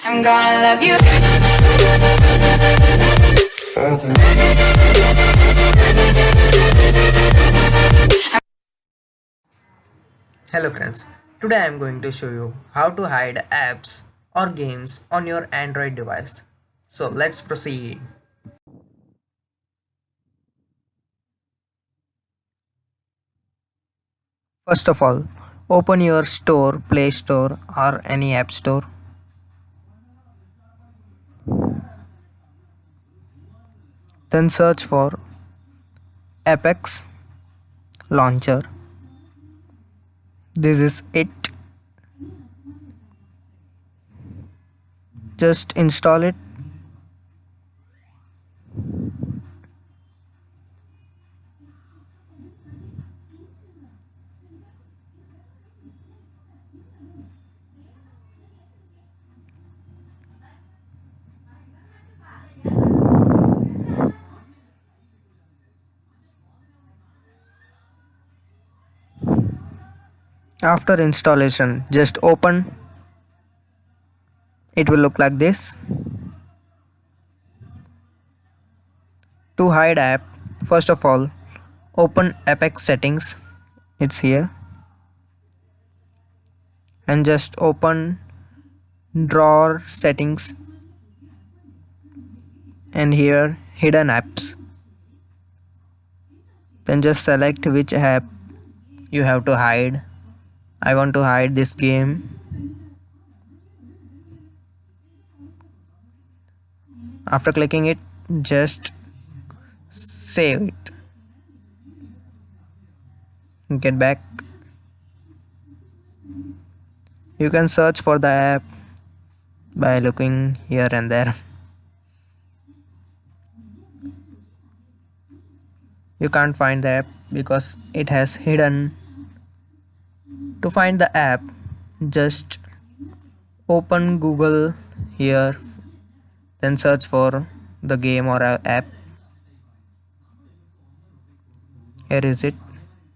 I'm gonna love you. Hello friends, today I am going to show you how to hide apps or games on your Android device. So let's proceed. First of all, open your store, Play Store or any app store. Then search for Apex Launcher. This is it. Just install it. After installation, just open. It will look like this. To hide app, first of all, open Apex settings. It's here. And just open drawer settings. And here hidden apps. Then just select which app you have to hide. I want to hide this game. After clicking it, just save it. Get back. You can search for the app by looking here and there. You can't find the app because it has hidden. To find the app, just open Google here, then search for the game or app. Here is it.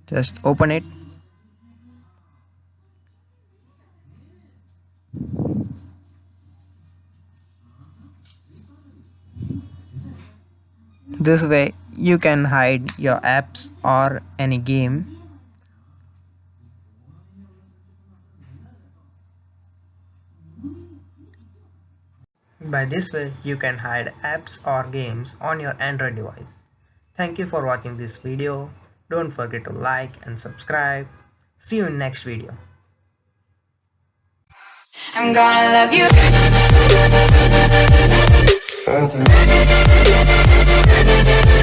Just open it. This way you can hide your apps or any game. By this way you can hide apps or games on your Android device. Thank you for watching this video. Don't forget to like and subscribe. See you in next video. I'm gonna love you.